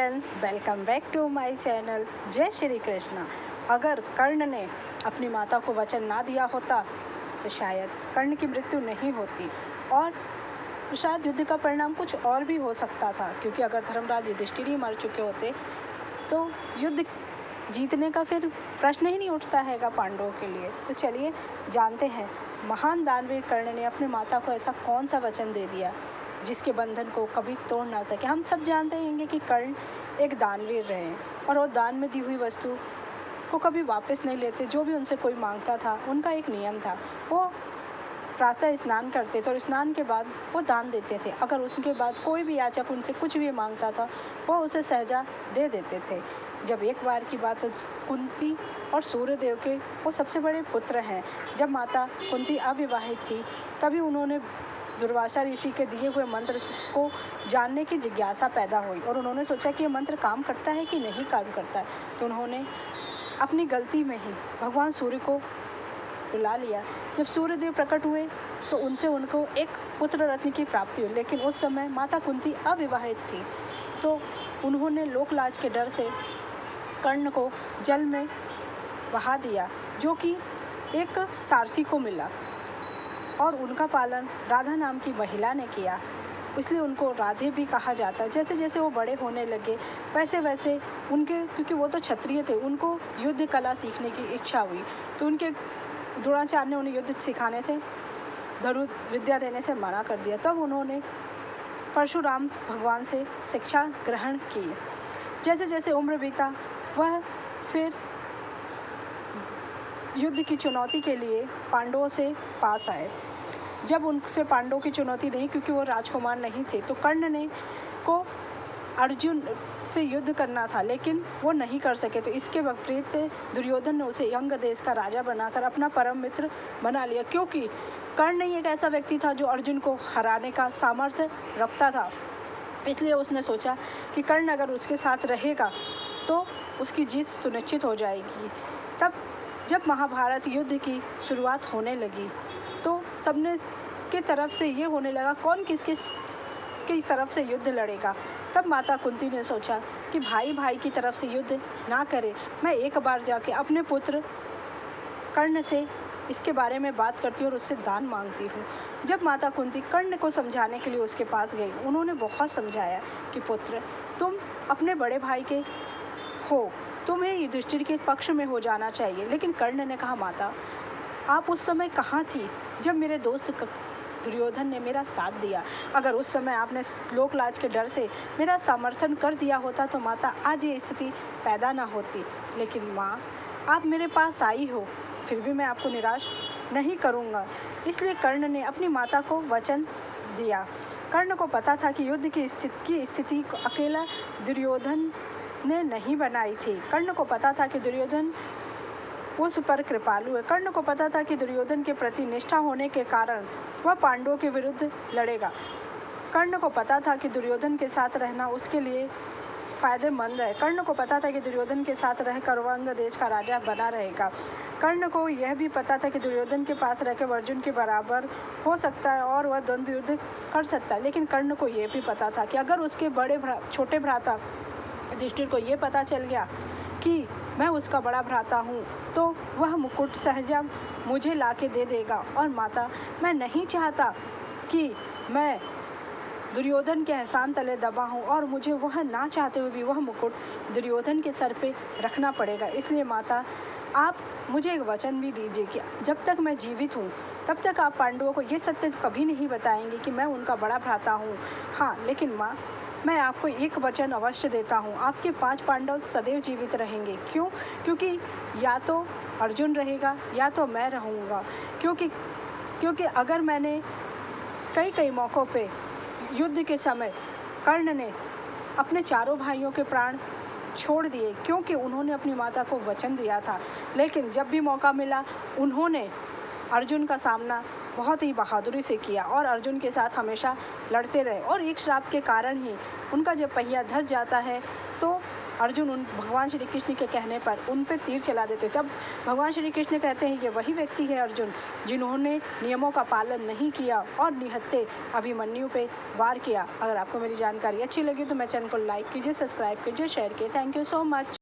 Friends, welcome back to my channel. जय श्री कृष्णा। अगर कर्ण ने अपनी माता को वचन ना दिया होता तो शायद कर्ण की मृत्यु नहीं होती और शायद युद्ध का परिणाम कुछ और भी हो सकता था, क्योंकि अगर धर्मराज युधिष्ठिर ही मर चुके होते तो युद्ध जीतने का फिर प्रश्न ही नहीं उठता हैगा पांडवों के लिए। तो चलिए जानते हैं, महान दानवीर कर्ण ने अपनी माता को ऐसा कौन सा वचन दे दिया जिसके बंधन को कभी तोड़ ना सके। हम सब जानते हैं कि कर्ण एक दानवीर रहे और वो दान में दी हुई वस्तु को कभी वापस नहीं लेते। जो भी उनसे कोई मांगता था, उनका एक नियम था, वो प्रातः स्नान करते थे और स्नान के बाद वो दान देते थे। अगर उसके बाद कोई भी याचक उनसे कुछ भी मांगता था, वो उसे सहजा दे देते थे। जब एक बार की बात कुंती और सूर्यदेव के वो सबसे बड़े पुत्र हैं। जब माता कुंती अविवाहित थी, तभी उन्होंने दुर्वासा ऋषि के दिए हुए मंत्र को जानने की जिज्ञासा पैदा हुई और उन्होंने सोचा कि ये मंत्र काम करता है कि नहीं काम करता है। तो उन्होंने अपनी गलती में ही भगवान सूर्य को बुला लिया। जब सूर्यदेव प्रकट हुए तो उनसे उनको एक पुत्र रत्न की प्राप्ति हुई, लेकिन उस समय माता कुंती अविवाहित थी, तो उन्होंने लोकलाज के डर से कर्ण को जल में बहा दिया, जो कि एक सारथी को मिला और उनका पालन राधा नाम की महिला ने किया, इसलिए उनको राधे भी कहा जाता है। जैसे जैसे वो बड़े होने लगे वैसे वैसे उनके, क्योंकि वो तो क्षत्रिय थे, उनको युद्ध कला सीखने की इच्छा हुई, तो उनके द्रोणाचार्य ने उन्हें युद्ध सिखाने से, धनुर् विद्या देने से मना कर दिया। तब उन्होंने परशुराम भगवान से शिक्षा ग्रहण की। जैसे जैसे उम्र बीता, वह फिर युद्ध की चुनौती के लिए पांडवों से पास आए। जब उनसे पांडवों की चुनौती नहीं, क्योंकि वो राजकुमार नहीं थे, तो कर्ण ने को अर्जुन से युद्ध करना था, लेकिन वो नहीं कर सके। तो इसके विपरीत दुर्योधन ने उसे अंग देश का राजा बनाकर अपना परम मित्र बना लिया, क्योंकि कर्ण ही एक ऐसा व्यक्ति था जो अर्जुन को हराने का सामर्थ्य रखता था। इसलिए उसने सोचा कि कर्ण अगर उसके साथ रहेगा तो उसकी जीत सुनिश्चित हो जाएगी। तब जब महाभारत युद्ध की शुरुआत होने लगी तो सबने के तरफ से ये होने लगा कौन किसकी तरफ से युद्ध लड़ेगा। तब माता कुंती ने सोचा कि भाई भाई की तरफ से युद्ध ना करे, मैं एक बार जाके अपने पुत्र कर्ण से इसके बारे में बात करती हूँ और उससे दान मांगती हूँ। जब माता कुंती कर्ण को समझाने के लिए उसके पास गई, उन्होंने बहुत समझाया कि पुत्र, तुम अपने बड़े भाई के हो, तुम्हें युधिष्ठिर के पक्ष में हो जाना चाहिए। लेकिन कर्ण ने कहा, माता आप उस समय कहाँ थी जब मेरे दोस्त दुर्योधन ने मेरा साथ दिया। अगर उस समय आपने लोकलाज के डर से मेरा समर्थन कर दिया होता तो माता आज ये स्थिति पैदा ना होती। लेकिन माँ, आप मेरे पास आई हो, फिर भी मैं आपको निराश नहीं करूँगा। इसलिए कर्ण ने अपनी माता को वचन दिया। कर्ण को पता था कि युद्ध की स्थिति को अकेला दुर्योधन ने नहीं बनाई थी। कर्ण को पता था कि दुर्योधन उस पर कृपालु है। कर्ण को पता था कि दुर्योधन के प्रति निष्ठा होने के कारण वह पांडवों के विरुद्ध लड़ेगा। कर्ण को पता था कि दुर्योधन के साथ रहना उसके लिए फायदेमंद है। कर्ण को पता था कि दुर्योधन के साथ रहकर वह अंग देश का राजा बना रहेगा। कर्ण को यह भी पता था कि दुर्योधन के पास रहकर अर्जुन के बराबर हो सकता है और वह द्वंद्व युद्ध कर सकता है। लेकिन कर्ण को यह भी पता था कि अगर उसके छोटे भ्राता युधिष्ठिर को ये पता चल गया कि मैं उसका बड़ा भ्राता हूँ, तो वह मुकुट सहजा मुझे लाके दे देगा। और माता, मैं नहीं चाहता कि मैं दुर्योधन के एहसान तले दबा हूँ और मुझे वह ना चाहते हुए भी वह मुकुट दुर्योधन के सर पे रखना पड़ेगा। इसलिए माता, आप मुझे एक वचन भी दीजिए कि जब तक मैं जीवित हूँ तब तक आप पांडवों को ये सत्य कभी नहीं बताएंगे कि मैं उनका बड़ा भ्राता हूँ। हाँ, लेकिन माँ, मैं आपको एक वचन अवश्य देता हूँ, आपके 5 पांडव सदैव जीवित रहेंगे। क्यों? क्योंकि या तो अर्जुन रहेगा या तो मैं रहूँगा। क्योंकि अगर मैंने कई मौक़ों पे युद्ध के समय कर्ण ने अपने चारों भाइयों के प्राण छोड़ दिए, क्योंकि उन्होंने अपनी माता को वचन दिया था। लेकिन जब भी मौका मिला उन्होंने अर्जुन का सामना बहुत ही बहादुरी से किया और अर्जुन के साथ हमेशा लड़ते रहे। और एक श्राप के कारण ही उनका जब पहिया धस जाता है तो अर्जुन उन भगवान श्री कृष्ण के कहने पर उन पे तीर चला देते। तब भगवान श्री कृष्ण कहते हैं, ये वही व्यक्ति है अर्जुन जिन्होंने नियमों का पालन नहीं किया और निहत्थे अभिमन्यु पे वार किया। अगर आपको मेरी जानकारी अच्छी लगी तो मेरे चैनल को लाइक कीजिए, सब्सक्राइब कीजिए, शेयर कीजिए। Thank you so much.